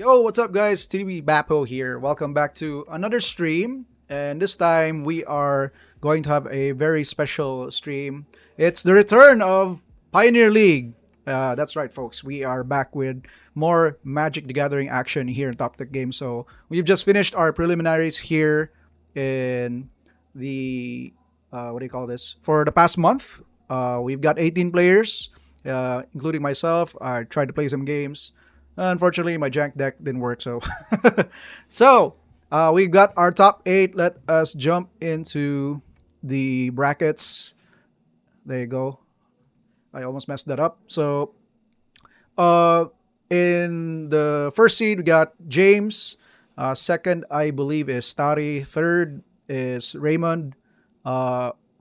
Yo, what's up, guys? TB Bapo here. Welcome back to another stream. And this time we are going to have a very special stream. It's the return of Pioneer League. That's right, folks. We are back with more Magic the Gathering action here in Top Tech Games. So we've just finished our preliminaries here in the what do you call this? For the past month, we've got 18 players, including myself. I tried to play some games. Unfortunately, my jank deck didn't work. So we got our top eight. Let us jump into the brackets. There you go. I almost messed that up. So, uh, in the first seed, we got James. Second, I believe, is Stari. Third is Raymond.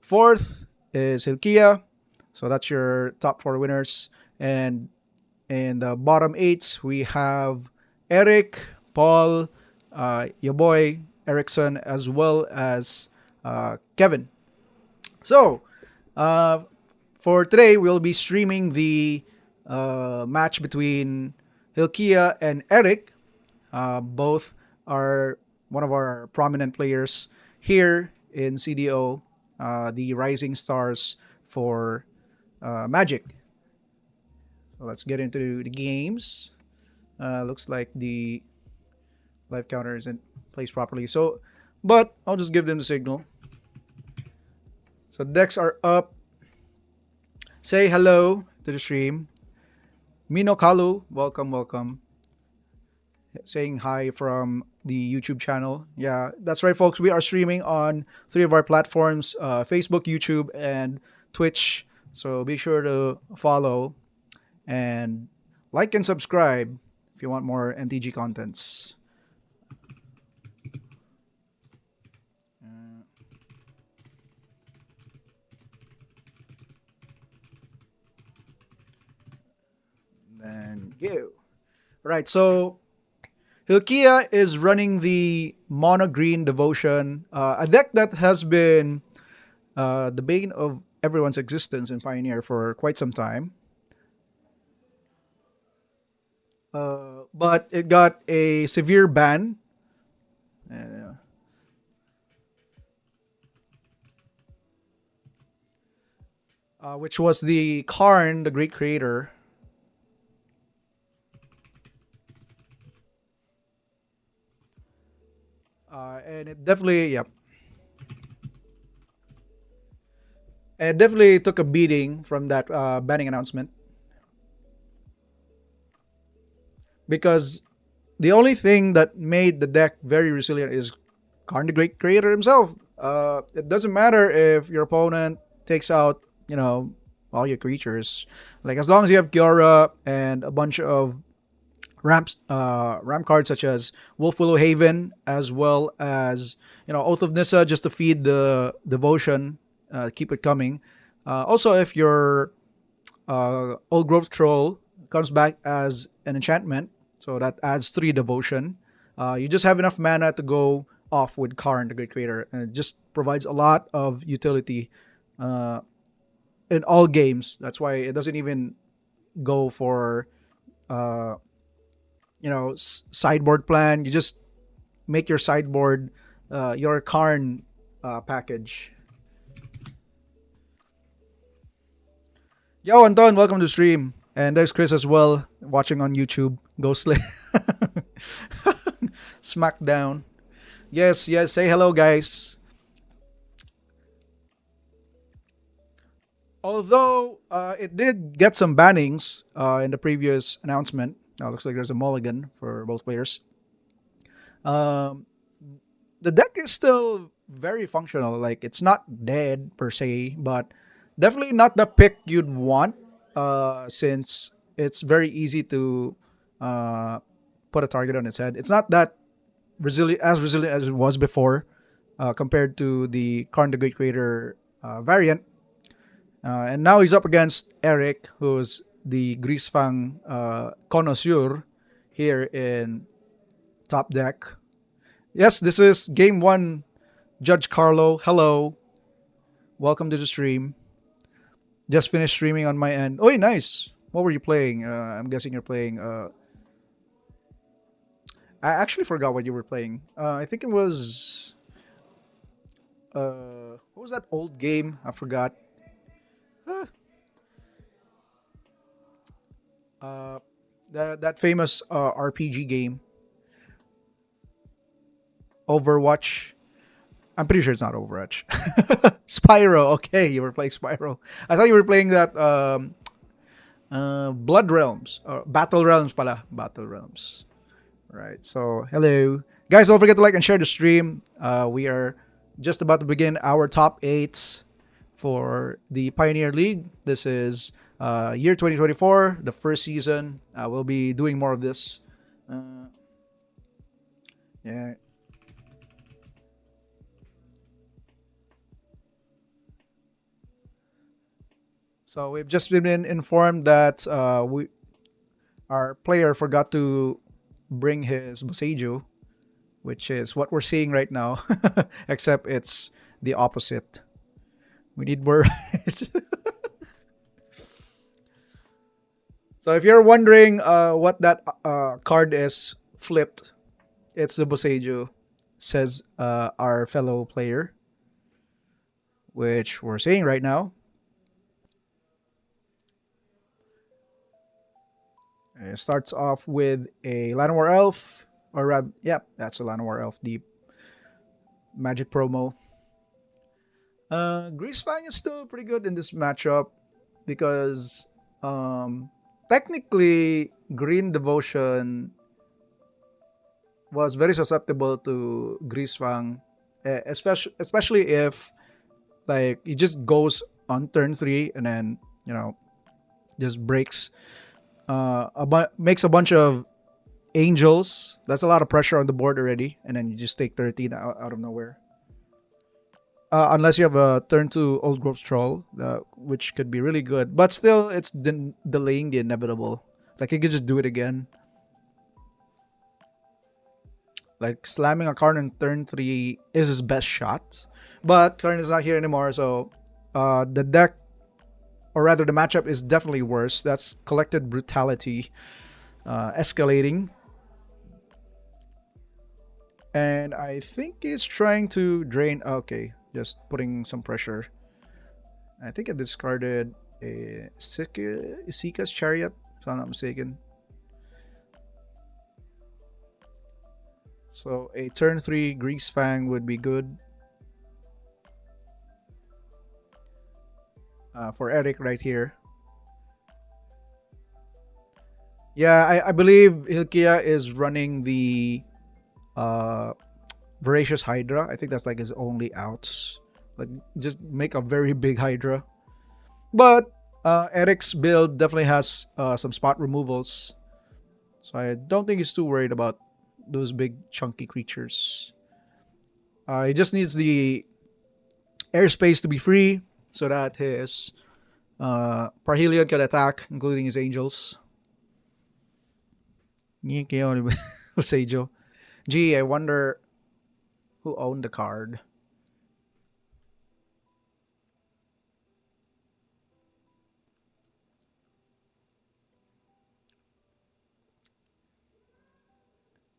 Fourth is Hilkiah. So that's your top four winners. And in the bottom eight, we have Erik, Paul, your boy Erickson, as well as Kevin. So, uh, for today, we'll be streaming the match between Hilkiah and Erik. Both are one of our prominent players here in CDO, the rising stars for Magic. So let's get into the games. Looks like the live counter isn't placed properly. So, but I'll just give them the signal. So decks are up. Say hello to the stream. Mino Kalu, welcome, welcome. Saying hi from the YouTube channel. Yeah, that's right, folks. We are streaming on three of our platforms: Facebook, YouTube, and Twitch. So be sure to follow and like and subscribe if you want more MTG contents. Then go. Right, so Hilkiah is running the Mono Green Devotion, a deck that has been the bane of everyone's existence in Pioneer for quite some time. But it got a severe ban. Uh, which was the Karn, the Great Creator. And it definitely, yep. And it definitely took a beating from that banning announcement. Because the only thing that made the deck very resilient is Karn the Great Creator himself. It doesn't matter if your opponent takes out, all your creatures. Like, as long as you have Kiora and a bunch of ramp cards such as Wolf Willow Haven, as well as Oath of Nissa, just to feed the devotion, keep it coming. Also, if your Old Growth Troll comes back as an enchantment, so that adds 3 devotion. You just have enough mana to go off with Karn, the Great Creator, and it just provides a lot of utility in all games. That's why it doesn't even go for sideboard plan. You just make your sideboard your Karn package. Yo, Anton, welcome to stream. And there's Chris as well, watching on YouTube. Go Slay. Smackdown. Yes, yes. Say hello, guys. Although it did get some bannings in the previous announcement. Looks like there's a mulligan for both players. Um, the deck is still very functional. Like, it's not dead per se, but definitely not the pick you'd want, since it's very easy to put a target on its head. It's not that resilient as it was before, compared to the Karn the Great Creator variant. And now he's up against Erik, who's the Grisfang connoisseur here in Top Deck. Yes, this is game 1. Judge Carlo, hello. Welcome to the stream. Just finished streaming on my end. Oh, nice. What were you playing? I'm guessing you're playing I actually forgot what you were playing. I think it was what was that old game? I forgot. Uh, uh, that famous RPG game, Overwatch. I'm pretty sure it's not Overwatch. Spyro. Okay, you were playing Spyro. I thought you were playing that Blood Realms or Battle Realms, pala. Battle Realms. Right. So, hello, guys. Don't forget to like and share the stream. We are just about to begin our top eights for the Pioneer League. This is year 2024, the first season. We'll be doing more of this. Uh, yeah. So we've just been informed that our player forgot to bring his Boseiju, which is what we're seeing right now, except it's the opposite. We need more rice. So if you're wondering what that card is flipped, it's the Boseiju, says our fellow player, which we're seeing right now. It starts off with a Llanowar Elf, or rather, yep, that's a Llanowar Elf, the magic promo. Greasefang is still pretty good in this matchup because technically Green Devotion was very susceptible to Greasefang, especially if like he just goes on turn three and then just breaks makes a bunch of angels. That's a lot of pressure on the board already, and then you just take 13 out of nowhere. Unless you have a turn 2 Old Growth Troll, which could be really good. But still, it's delaying the inevitable. Like, you could just do it again. Like, slamming a card on turn 3 is his best shot. But Karn is not here anymore, so the deck, or rather the matchup, is definitely worse. That's Collected Brutality escalating. And I think he's trying to drain. Okay, just putting some pressure. I think I discarded a Isika's Chariot, if I'm not mistaken. So a turn 3 Greasefang would be good. For Erik right here. Yeah, I believe Hilkiah is running the Voracious Hydra. I think that's like his only outs. Like, just make a very big Hydra. But Eric's build definitely has some spot removals. So I don't think he's too worried about those big chunky creatures. He just needs the airspace to be free so that his Parhelion can attack, including his angels. Seijo. Gee, I wonder who owned the card.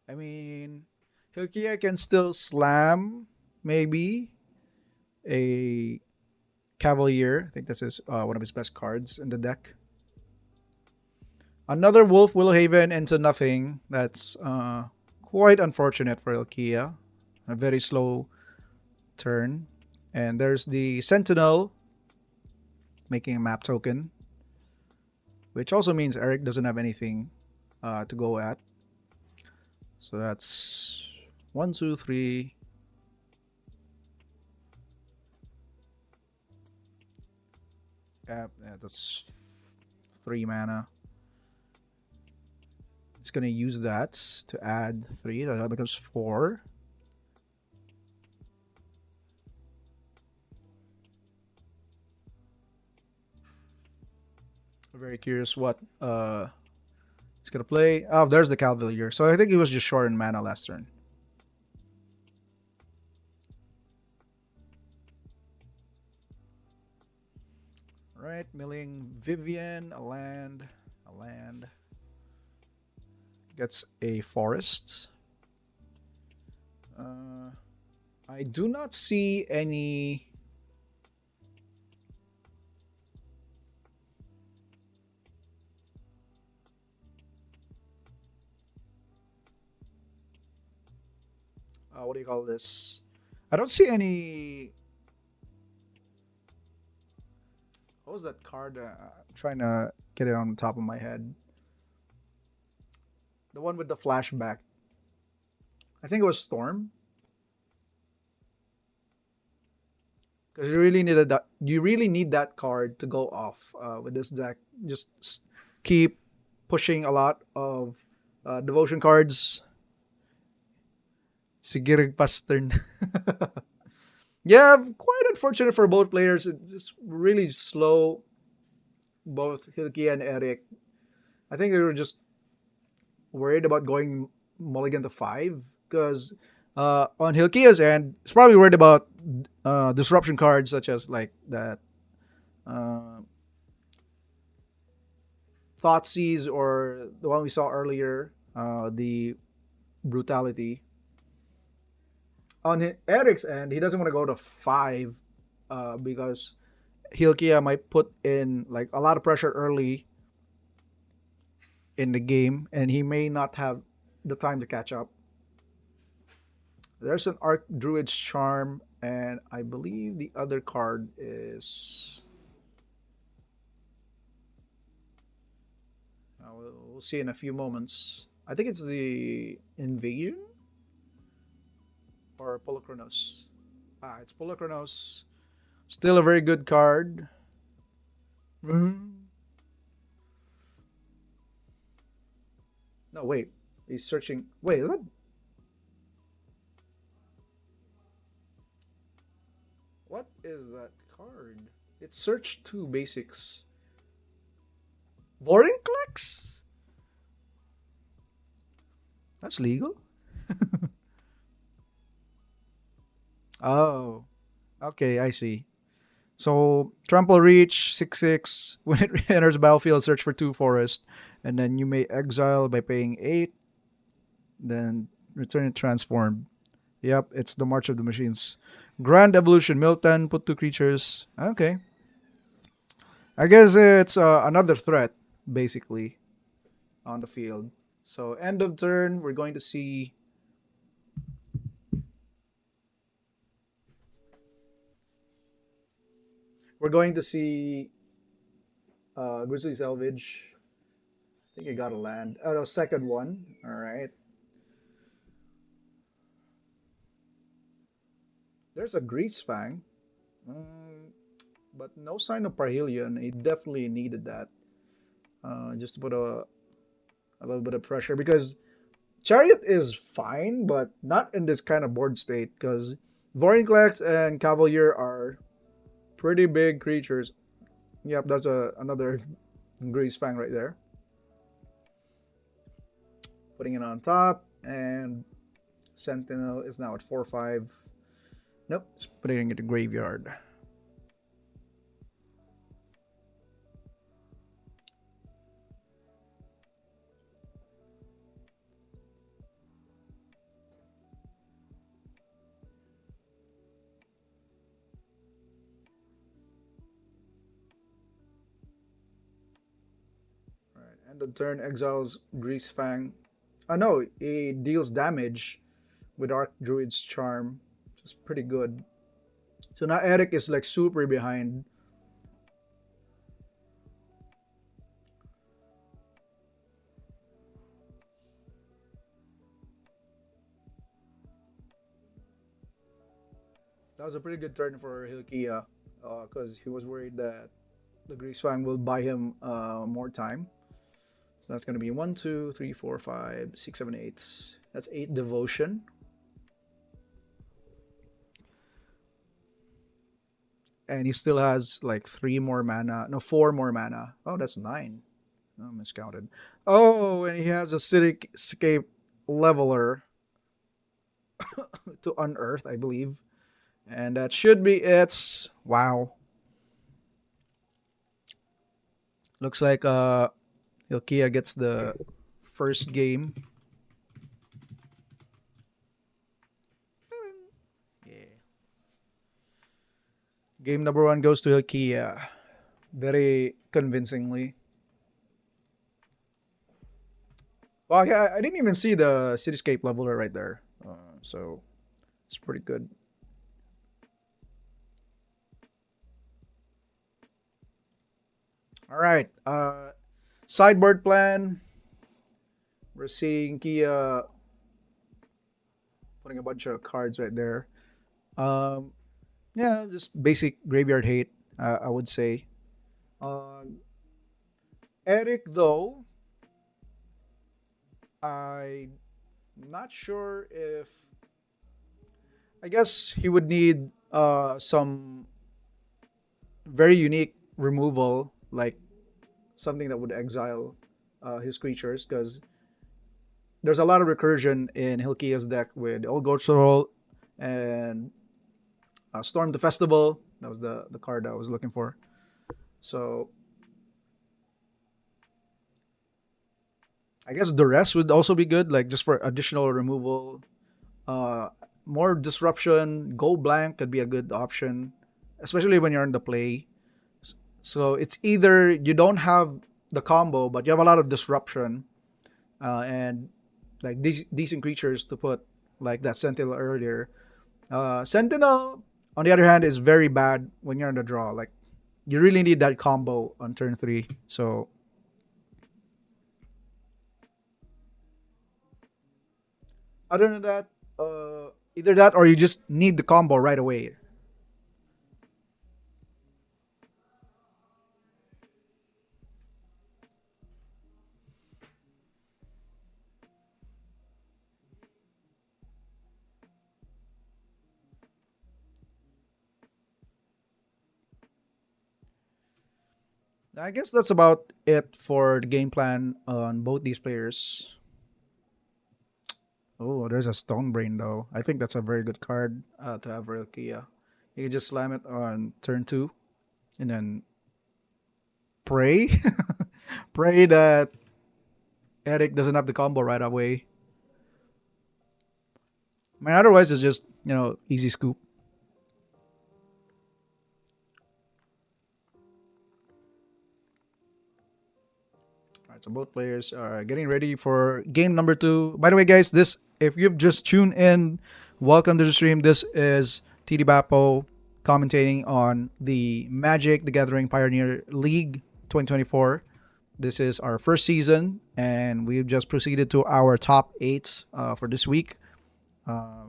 I mean, Hilkiah can still slam, maybe, a Cavalier. I think this is one of his best cards in the deck. Another Wolf Willowhaven into nothing. That's quite unfortunate for Hilkiah. A very slow turn. And there's the Sentinel making a map token, which also means Erik doesn't have anything to go at. So that's 1, 2, 3. Yeah, that's 3 mana. It's gonna use that to add 3. That becomes 4. I'm very curious what he's gonna play. Oh, there's the Cavalier. So I think he was just short in mana last turn. Right, milling Vivian, a land. Gets a forest. Uh, I do not see any. What do you call this? I don't see any. What was that card? I'm trying to get it on the top of my head. The one with the flashback. I think it was Storm. Because you really needed that. You really need that card to go off with this deck. Just keep pushing a lot of devotion cards. Sigirig Pastern. Yeah, quite unfortunate for both players. It just really slow both Hilkiah and Erik. I think they were just worried about going mulligan to five because on Hilkiah's end, it's probably worried about disruption cards such as like that uh, Thoughtseize or the one we saw earlier, the Brutality. On Eric's end, he doesn't want to go to five because Hilkiah might put in like a lot of pressure early in the game, and he may not have the time to catch up. There's an Arc Druid's Charm, and I believe the other card is. We'll see in a few moments. I think it's the Invasion or Polochronos. It's Polochronos. Still a very good card. Mhm. No, wait. He's searching. Wait, what is that card? It's search two basics. Vorinclex? That's legal? Oh, okay, I see. So trample reach 6/6. When it enters the battlefield, search for two forest, and then you may exile by paying 8. Then return it transformed. Yep, it's the March of the Machines. Grand Evolution, Milton, put two creatures. Okay. I guess it's another threat, basically, on the field. So end of turn, we're going to see Grizzly Salvage. I think it got a land. Oh, no, second one. All right. There's a Grease Fang. Mm, but no sign of Parhelion. He definitely needed that. Just to put a little bit of pressure because Chariot is fine, but not in this kind of board state because Vorinclex and Cavalier are pretty big creatures. Yep, that's another Grease Fang right there. Putting it on top, and Sentinel is now at 4/5. Nope, it's putting it in the graveyard. All right, end of turn, exiles Grease Fang. Oh no, he deals damage with Arc Druid's Charm, which is pretty good. So now Erik is like super behind. That was a pretty good turn for Hilkiah because he was worried that the Grease Fang will buy him more time. So that's going to be 1, 2, 3, 4, 5, 6, 7, 8. That's 8 devotion. And he still has like 3 more mana. No, 4 more mana. Oh, that's 9. Oh, miscounted. Oh, and he has a Cityscape Leveler to unearth, I believe. And that should be it. Wow. Looks like Hilkiah gets the first game. Game number one goes to Hilkiah. Very convincingly. Well, yeah, I didn't even see the cityscape leveler right there. So it's pretty good. All right. Sideboard plan. We're seeing Kia putting a bunch of cards right there. Um, yeah, just basic graveyard hate, I would say. Uh, Eric, though, I'm not sure if. I guess he would need some very unique removal, like something that would exile his creatures, because there's a lot of recursion in Hilkiah's deck with Old Ghost Roll and Storm the Festival. That was the card I was looking for. So I guess the rest would also be good, like just for additional removal. Uh, More disruption, go blank could be a good option, especially when you're in the play. So it's either you don't have the combo, but you have a lot of disruption and like these decent creatures to put, like that Sentinel earlier. Sentinel, on the other hand, is very bad when you're in the draw. Like you really need that combo on turn three. So other than that, either that or you just need the combo right away. I guess that's about it for the game plan on both these players. Oh, there's a Stone Brain though. I think that's a very good card to have real Kia. You can just slam it on turn two and then pray. Pray that Erik doesn't have the combo right away. I mean, otherwise it's just, easy scoop. All right, so both players are getting ready for game number two. By the way, guys, this if you've just tuned in, welcome to the stream. This is TD Bapo commentating on the Magic the Gathering Pioneer League 2024. This is our first season, and we've just proceeded to our top eight for this week. Uh,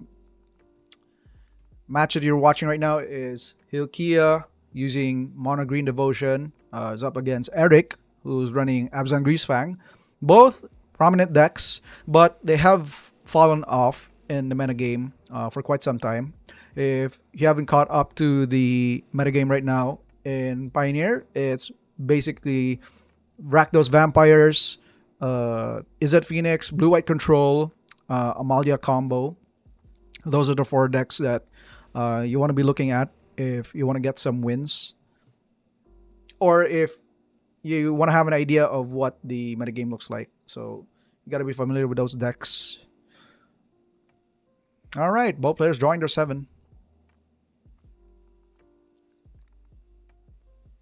Match that you're watching right now is Hilkiah using Mono Green Devotion. Is up against Erik, who's running Abzan Greasefang. Both prominent decks, but they have fallen off in the metagame for quite some time. If you haven't caught up to the metagame right now in Pioneer, it's basically Rakdos Vampires, Izzet Phoenix, Blue White Control, Amalia combo. Those are the four decks that you want to be looking at if you want to get some wins, or if you want to have an idea of what the metagame looks like. So you got to be familiar with those decks. All right, both players drawing their seven.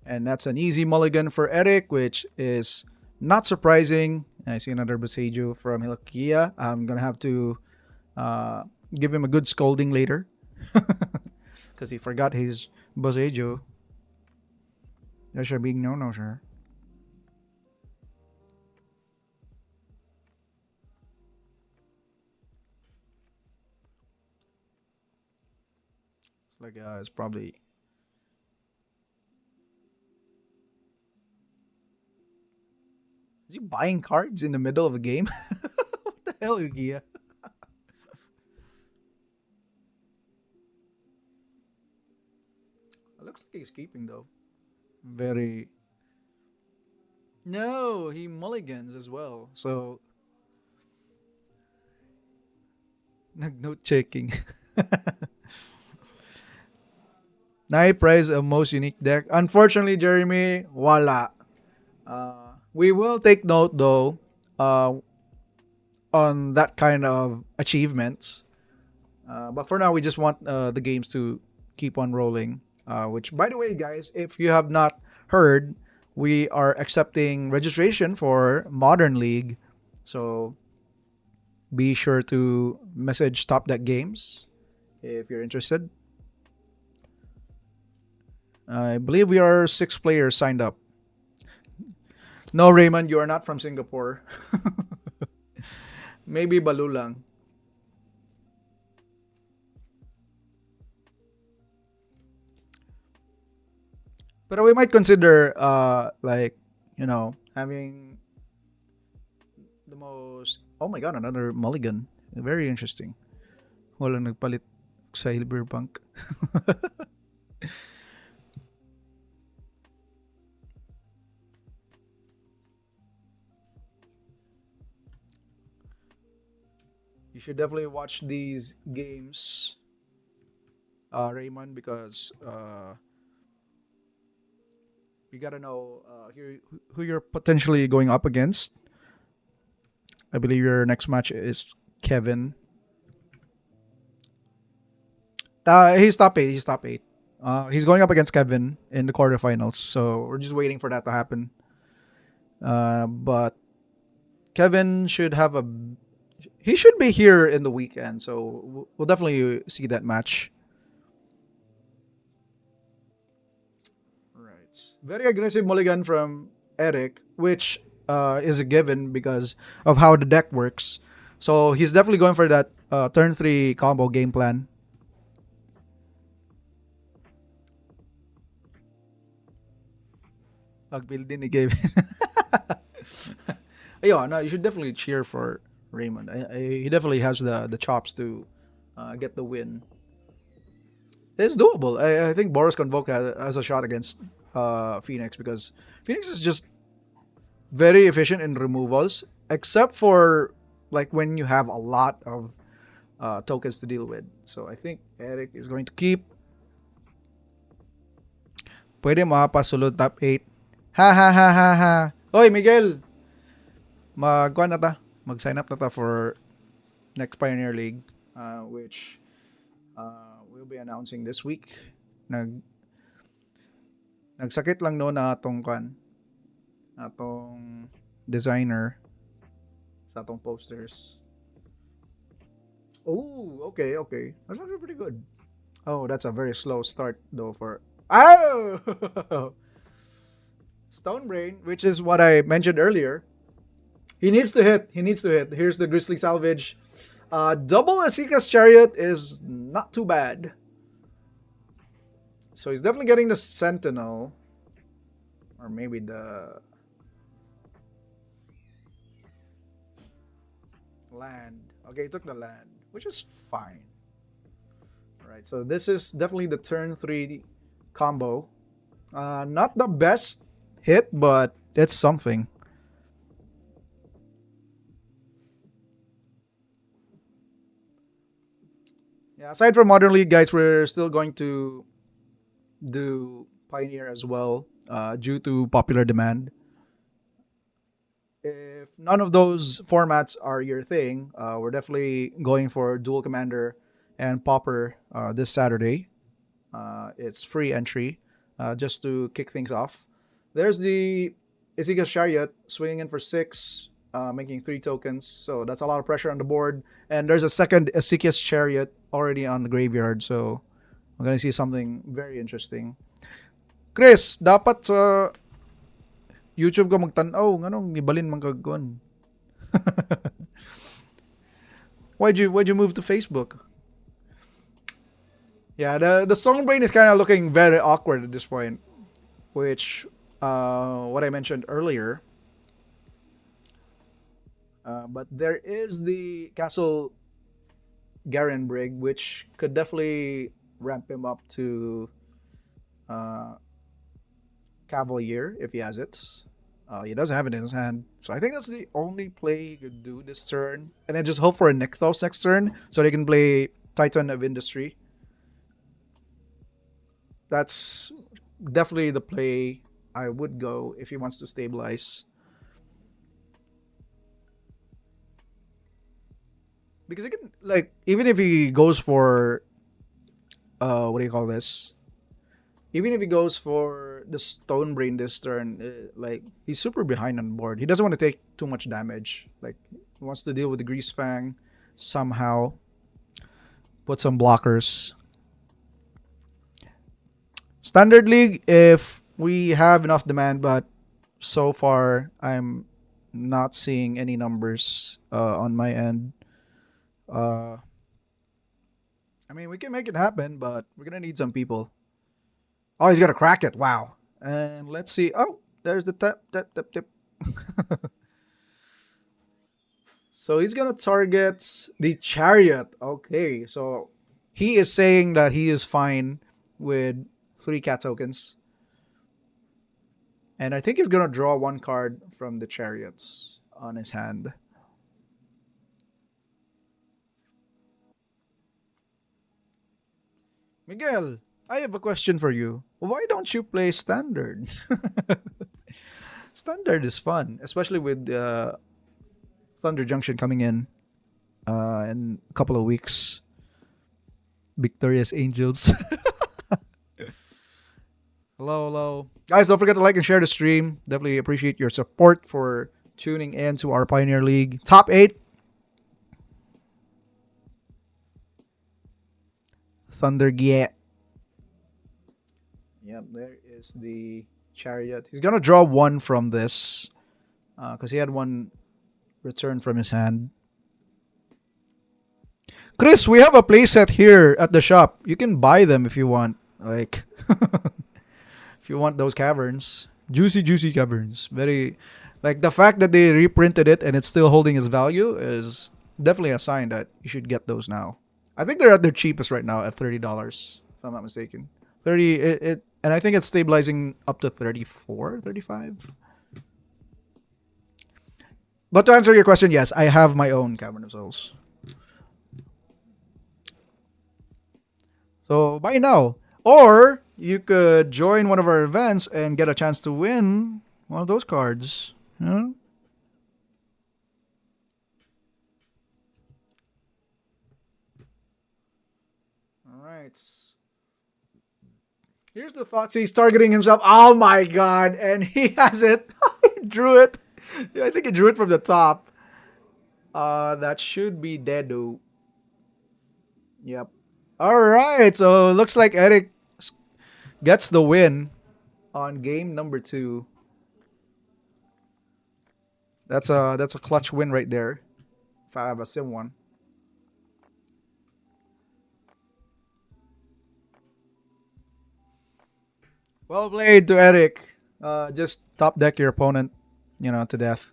And that's an easy mulligan for Erik, which is not surprising. I see another Boseiju from Hilkiah. I'm going to have to give him a good scolding later. Because he forgot his Boseiju. That's a big no-no, sir. It's like, it's probably... Is he buying cards in the middle of a game? What the hell, Yugia? It looks like he's keeping, though. Very... No, he mulligans as well. So... No checking. Nai prize a most unique deck. Unfortunately, Jeremy, wala. We will take note though on that kind of achievements. But for now, we just want the games to keep on rolling. Which, by the way, guys, if you have not heard, we are accepting registration for Modern League. So be sure to message Top Deck Games if you're interested. I believe we are 6 players signed up. No, Raymond, you are not from Singapore. Maybe Balu lang. But we might consider, like, having the most. Oh my god, another mulligan. Very interesting. Walang nagpalit sa Hilberbank. You should definitely watch these games, Raymond, because you gotta know who you're potentially going up against. I believe your next match is Kevin. He's top eight. He's top eight. He's going up against Kevin in the quarterfinals, so we're just waiting for that to happen. But Kevin should have a. He should be here in the weekend, so we'll definitely see that match. Right. Very aggressive mulligan from Erik, which is a given because of how the deck works. So he's definitely going for that turn 3 combo game plan. Pag-build din ni Kevin. Ayun, no, you should definitely cheer for Raymond. He definitely has the chops to get the win. It's doable. I think Boris Convoke has a shot against Phoenix because Phoenix is just very efficient in removals, except for like when you have a lot of tokens to deal with. So I think Erik is going to keep. Pwede makapasulod top 8. Ha ha ha ha ha. Oy, Miguel! Mag-kuhan na ta. Mag-sign up na ta for next Pioneer League, which we'll be announcing this week. Nagsakit lang no na atong designer sa atong posters. Oh, okay, okay. That's actually pretty good. Oh, that's a very slow start though for. Oh! Stone Brain, which is what I mentioned earlier. He needs to hit. He needs to hit. Here's the Grizzly Salvage. Double Asika's Chariot is not too bad. So he's definitely getting the Sentinel. Or maybe the land. Okay, he took the land, which is fine. Alright, so this is definitely the turn 3 combo. Not the best hit, but it's something. Yeah, aside from Modern League, guys, we're still going to do Pioneer as well due to popular demand. If none of those formats are your thing, we're definitely going for Dual Commander and Pauper this Saturday. It's free entry just to kick things off. There's the Isika's Chariot swinging in for 6, making 3 tokens. So that's a lot of pressure on the board. And there's a second Isika's Chariot already on the graveyard. So we're going to see something very interesting. Chris, dapat sa YouTube ka magtanaw. Nganong ibalin man kagkuan? Why'd you move to Facebook? Yeah, the Stone Brain is kind of looking very awkward at this point, which what I mentioned earlier. But there is the Castle Garen Brig, which could definitely ramp him up to Cavalier if he has it. He doesn't have it in his hand, so I think that's the only play he could do this turn. And then just hope for a Nykthos next turn so they can play Titan of Industry. That's definitely the play I would go if he wants to stabilize. Because he can, like, even if he goes for what do you call this? Even if he goes for the Stone Brain this turn, like he's super behind on board. He doesn't want to take too much damage. Like he wants to deal with the Grease Fang somehow. Put some blockers. Standard League, if we have enough demand, but so far I'm not seeing any numbers on my end. Uh, I mean, we can make it happen, but we're gonna need some people. Oh, he's gonna crack it! Wow. And let's see. Oh, there's the tap. So he's gonna target the chariot. Okay, so he is saying that he is fine with 3 cat tokens. And I think he's gonna draw one card from the chariots on his hand. Miguel, I have a question for you. Why don't you play standard? Standard is fun, especially with Thunder Junction coming in a couple of weeks. Victorious Angels. Hello. Guys, don't forget to like and share the stream. Definitely appreciate your support for tuning in to our Pioneer League. Top 8. Thunder Giet. Yep, there is the chariot. He's going to draw one from this because he had one return from his hand. Chris, we have a playset here at the shop. You can buy them if you want. Like, if you want those caverns. Juicy caverns. Very, like, the fact that they reprinted it and it's still holding its value is definitely a sign that you should get those now. I think they're at their cheapest right now at $30, if I'm not mistaken. 30, and I think it's stabilizing up to 34, 35. But to answer your question, yes, I have my own Cavern of Souls. So buy now. Or you could join one of our events and get a chance to win one of those cards. Yeah? Alright. Here's the thoughts. He's targeting himself. Oh my god. And he has it. He drew it. Yeah, I think he drew it from the top. That should be Dedo. Yep. Alright. So looks like Erik gets the win on game number 2. That's a clutch win right there. If I have a sim one. Well played to Erik. Just top deck your opponent, to death.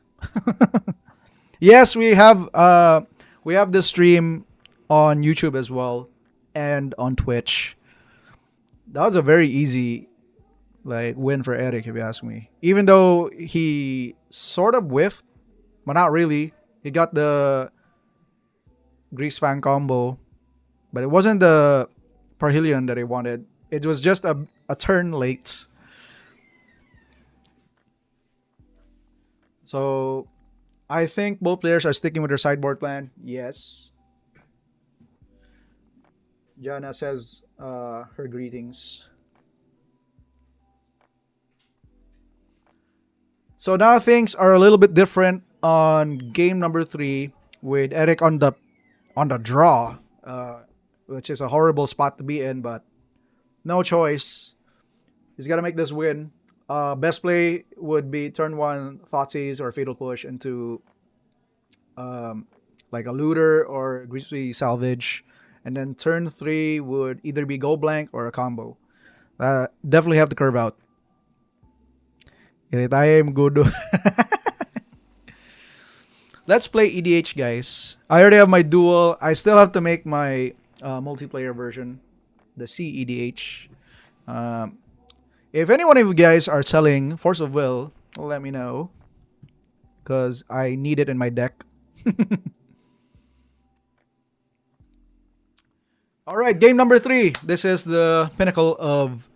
Yes, we have this stream on YouTube as well and on Twitch. That was a very easy win for Erik, if you ask me. Even though he sort of whiffed, but not really. He got the Grease Fang combo, but it wasn't the Parhelion that he wanted. It was just a turn late. So I think both players are sticking with their sideboard plan. Yes. Jana says her greetings. So now things are a little bit different on game number 3 with Erik on the draw, which is a horrible spot to be in, but no choice. He's got to make this win. Best play would be turn 1 Thoughtseize or Fatal Push into like a Looter or Greasy Salvage. And then turn 3 would either be Go Blank or a combo. Definitely have to curve out. I am good. Let's play EDH, guys. I already have my duel. I still have to make my multiplayer version, the CEDH. If any one of you guys are selling Force of Will, let me know, because I need it in my deck. All right, game number 3. This is the pinnacle of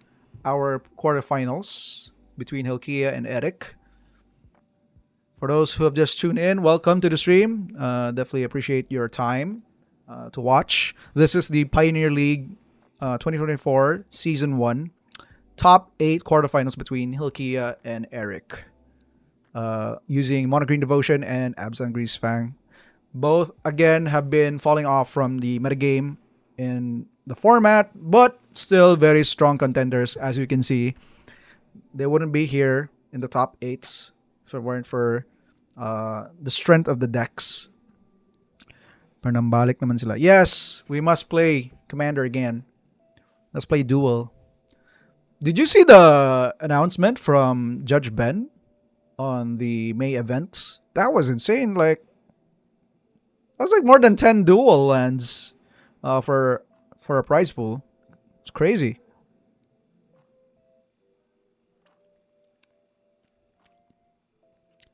our quarterfinals between Hilkiah and Erik. For those who have just tuned in, welcome to the stream. Definitely appreciate your time to watch. This is the Pioneer League 2024 Season 1 top 8 quarterfinals between Hilkiah and Erik. Using Monogreen Devotion and Abzan Grease Fang. Both, again, have been falling off from the metagame in the format, but still very strong contenders. As you can see, they wouldn't be here in the top 8s if it weren't for the strength of the decks. Panambalik naman sila. Yes, we must play Commander again. Let's play Duel. Did you see the announcement from Judge Ben on the May event? That was insane. Like, that's like more than 10 Duel lands for a prize pool. It's crazy.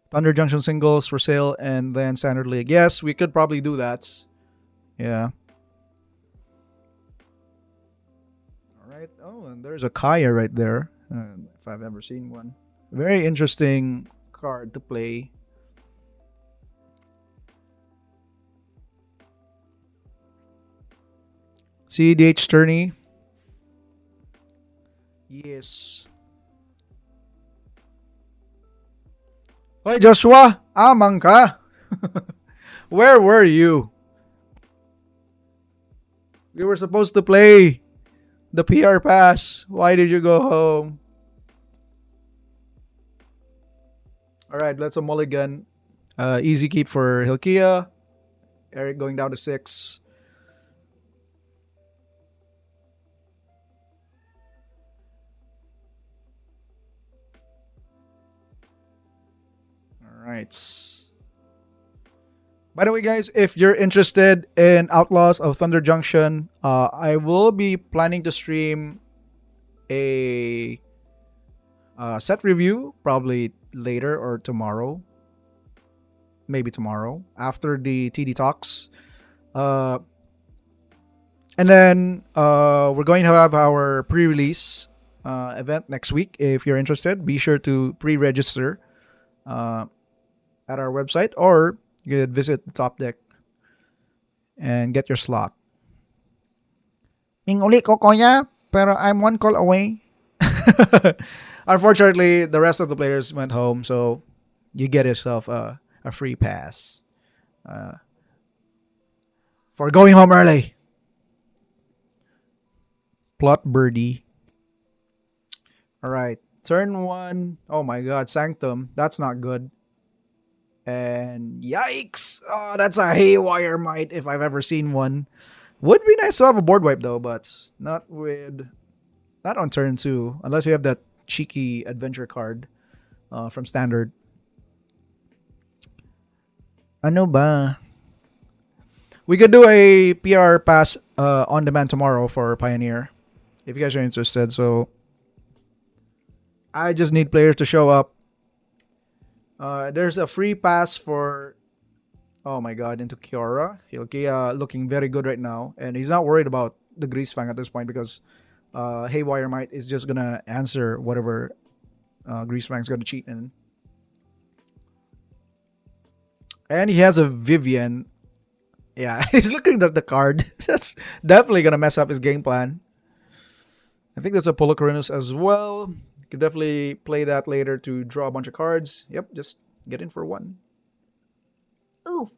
Thunder Junction singles for sale and then Standard League. Yes, we could probably do that. Yeah. Alright. Oh, and there's a Kaya right there. If I've ever seen one. Very interesting card to play. CDH tourney. Yes. Hoy Joshua, amang ka. Where were you? We were supposed to play the PR pass. Why did you go home? Alright, let's a mulligan. Easy keep for Hilkiah. Erik going down to 6. Alright. By the way, guys, if you're interested in Outlaws of Thunder Junction, I will be planning to stream a set review probably later or tomorrow. Maybe tomorrow after the TD talks. And then we're going to have our pre-release event next week. If you're interested, be sure to pre-register at our website, or you could visit the top deck and get your slot. Ming uli ko koya, pero I'm one call away. Unfortunately, the rest of the players went home, so you get yourself a free pass for going home early. Plot birdie. All right, turn 1. Oh my God, Sanctum. That's not good. And yikes! Oh, that's a haywire might if I've ever seen one. Would be nice to have a board wipe though, but not on turn 2, unless you have that cheeky adventure card from Standard. Ano ba? We could do a PR pass on demand tomorrow for Pioneer, if you guys are interested. So I just need players to show up. There's a free pass for, oh my God, into Kiora. Hilkiah looking very good right now, and he's not worried about the Grease Fang at this point because Haywire Might is just gonna answer whatever Grease Fang's gonna cheat in. And he has a Vivian. Yeah, he's looking at the card. That's definitely gonna mess up his game plan. I think there's a Polocarinus as well. Could definitely play that later to draw a bunch of cards. Yep, just get in for 1. Oof.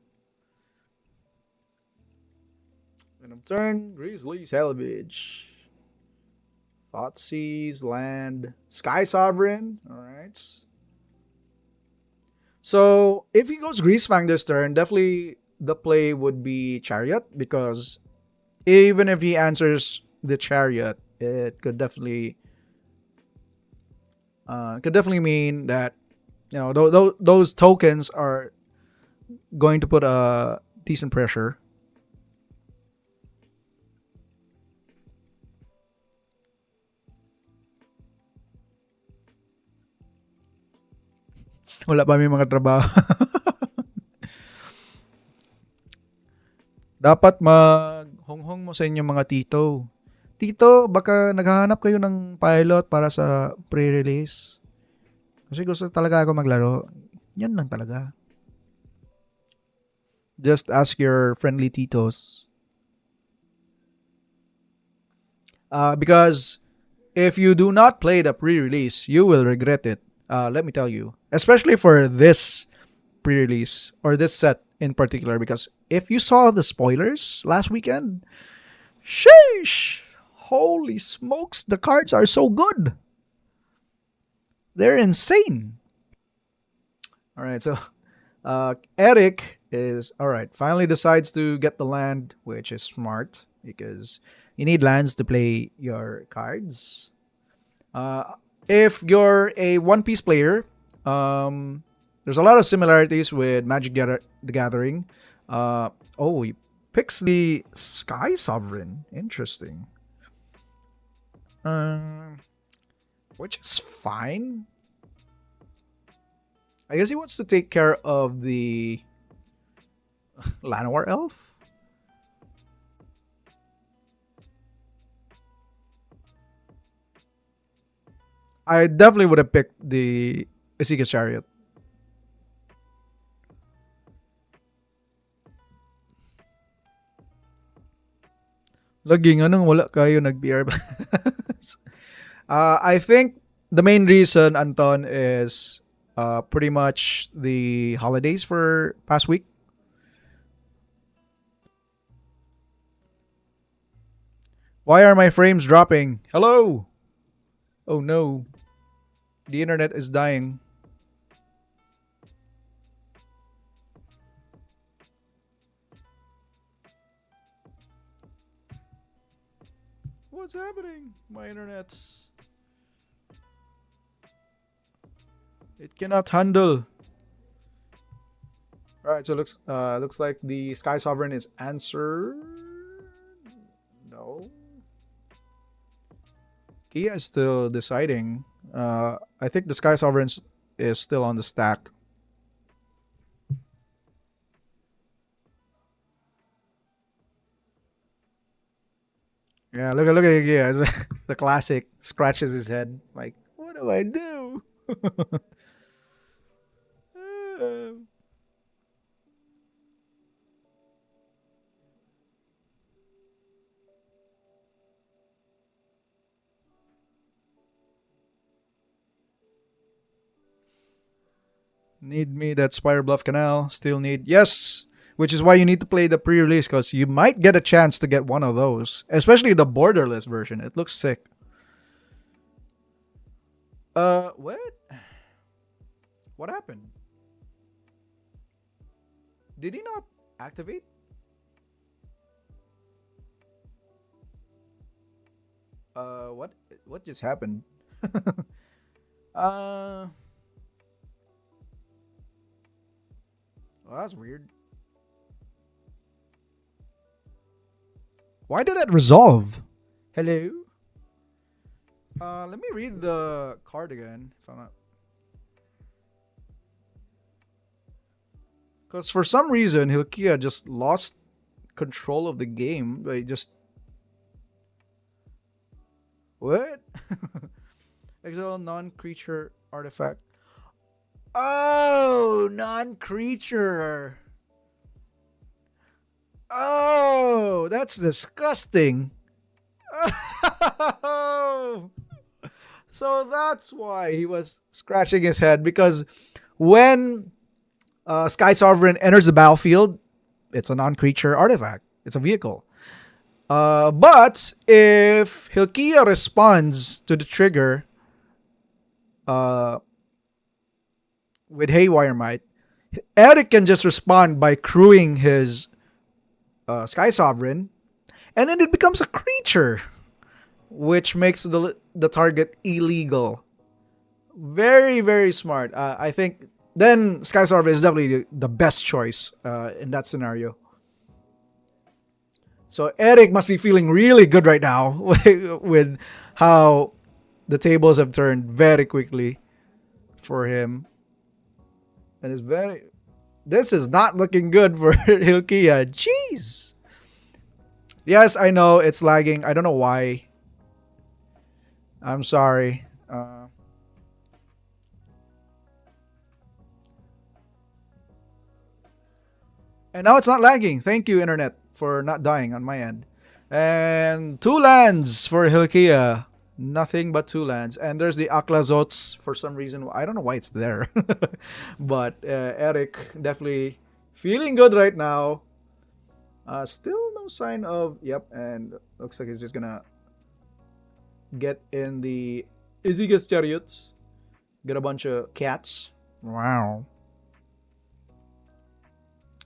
End of turn, Grizzly Salvage. Thoughtseize, land, Sky Sovereign. Alright. So, if he goes Greasefang this turn, definitely the play would be Chariot, because even if he answers the Chariot, it could definitely mean that, you know, those tokens are going to put a decent pressure. Wala pa may mga trabaho. Dapat maghonghong mo sa inyong mga tito. Tito, baka naghahanap kayo ng pilot para sa pre-release. Kasi gusto talaga ako maglaro. Yan lang talaga. Just ask your friendly titos. Because If you do not play the pre-release, you will regret it. Let me tell you, especially for this pre-release or this set in particular, because if you saw the spoilers last weekend, sheesh, holy smokes, the cards are so good. They're insane. All right, so Erik is all right. Finally decides to get the land, which is smart because you need lands to play your cards. Uh, if you're a One Piece player, there's a lot of similarities with the Gathering. Oh, he picks the Sky Sovereign. Interesting. Um, which is fine. I guess he wants to take care of the Llanowar Elf. I definitely would have picked the Isika Chariot. Laging anong wala kayo nag-BR. I think the main reason, Anton, is pretty much the holidays for past week. Why are my frames dropping? Hello. Oh no. The internet is dying. What's happening? My internet's. It cannot handle. Alright, so looks like the Sky Sovereign is answered. No. Kia is still deciding. I think the Sky Sovereign is still on the stack. Yeah, look at Kia. The classic scratches his head. Like, what do I do? Need me that Spire Bluff Canal. Still need. Yes! Which is why you need to play the pre release because you might get a chance to get one of those. Especially the borderless version. It looks sick. What? What happened? Did he not activate? What just happened? Well, that's weird. Why did that resolve? Hello? Let me read the card again. If I'm not. Because for some reason, Hilkiah just lost control of the game. By just. What? Exile non creature artifact. Oh, non creature. Oh, that's disgusting. Oh. So that's why he was scratching his head because when Sky Sovereign enters the battlefield, it's a non-creature artifact. It's a vehicle. But if Hilkiah responds to the trigger with Haywire Might, Erik can just respond by crewing his Sky Sovereign, and then it becomes a creature, which makes the target illegal. Very, very smart. I think then Sky Sovereign is definitely the best choice in that scenario. So Erik must be feeling really good right now with how the tables have turned very quickly for him. And it's very. This is not looking good for Hilkiah. Jeez. Yes, I know it's lagging. I don't know why. I'm sorry. And now it's not lagging. Thank you, internet, for not dying on my end. And 2 lands for Hilkiah. Nothing but two lands. And there's the Aklazots for some reason. I don't know why it's there. But Erik definitely feeling good right now. Still no sign of. Yep, and looks like he's just gonna get in the Izigas chariots. Get a bunch of cats. Wow.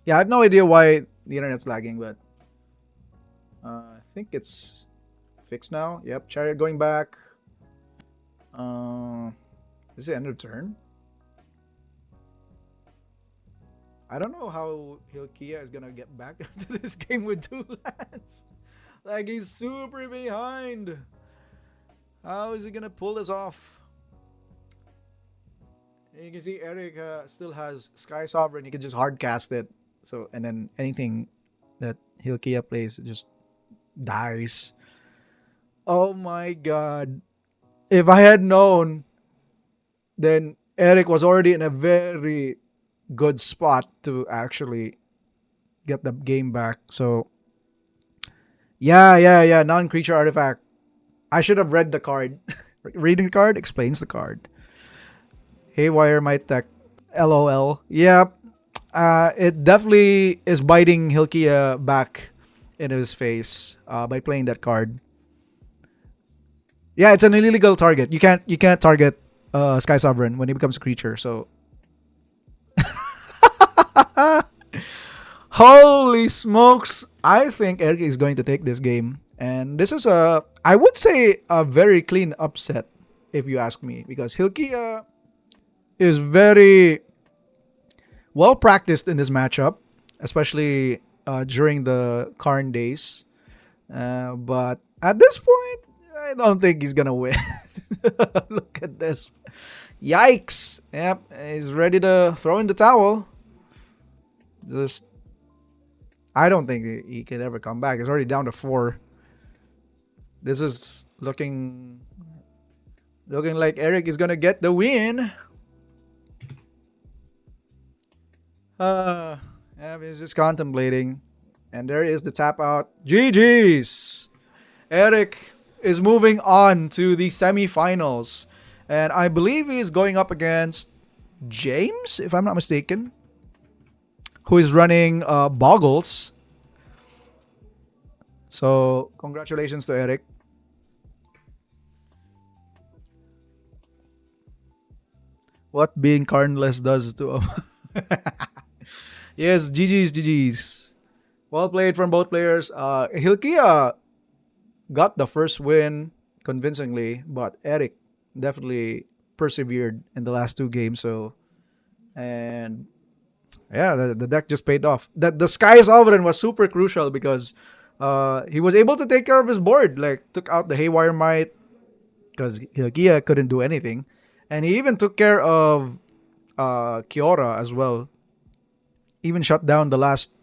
Yeah, I have no idea why the internet's lagging, but I think it's fixed now. Yep, chariot going back. Is it end of turn? I don't know how Hilkiah is gonna get back into this game with two lands. Like he's super behind. How is he gonna pull this off? You can see Erik still has Sky Sovereign. He can just hard cast it. So and then anything that Hilkiah plays just dies. Oh my god. If I had known, then Erik was already in a very good spot to actually get the game back. So yeah. Non-creature artifact. I should have read the card. Reading the card explains the card. Haywire my tech. LOL. Yep. It definitely is biting Hilkiah back in his face by playing that card. Yeah, it's an illegal target. You can't target Sky Sovereign when he becomes a creature. So holy smokes! I think Erik is going to take this game, and this is I would say a very clean upset, if you ask me, because Hilkiah is very well practiced in this matchup, especially during the Karn days. But at this point, I don't think he's gonna win. Look at this. Yikes. Yep, he's ready to throw in the towel. Just, I don't think he can ever come back. He's already down to 4. This is looking like Erik is gonna get the win. Yeah, he's just contemplating. And there is the tap out. GG's! Erik is moving on to the semifinals. And I believe he's going up against James, if I'm not mistaken, who is running Boggles. So, congratulations to Erik. What being Karnless does to him. Yes, GG's. Well played from both players. Hilkiah got the first win convincingly, but Erik definitely persevered in the last 2 games. So, and yeah, the deck just paid off. The Sky Sovereign was super crucial because he was able to take care of his board. Like, took out the Haywire Might because Hilkiah couldn't do anything. And he even took care of Kiora as well. Even shut down the last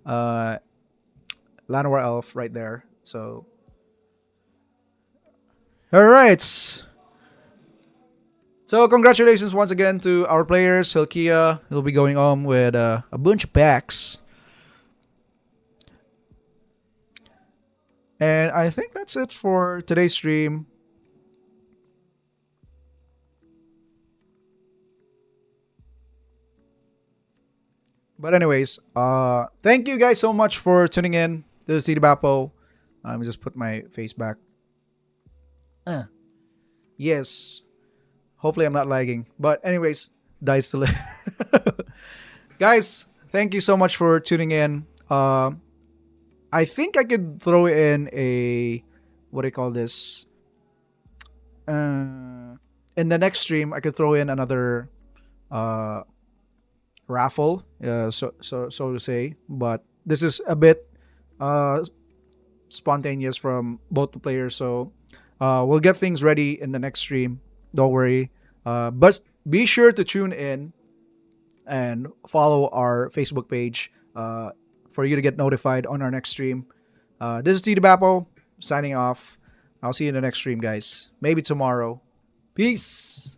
Llanowar Elf right there. So, alright. So, congratulations once again to our players. Hilkiah will be going home with a bunch of packs. And I think that's it for today's stream. But anyways, thank you guys so much for tuning in to the Bapo. Let me just put my face back. Yes. Hopefully I'm not lagging. But anyways, dice to live. Guys, thank you so much for tuning in. I think I could throw in a, what do you call this? In the next stream, I could throw in another raffle, so to say. But this is a bit spontaneous from both the players, so we'll get things ready in the next stream. Don't worry. But be sure to tune in and follow our Facebook page for you to get notified on our next stream. This is Tito Bapo signing off. I'll see you in the next stream, guys. Maybe tomorrow. Peace.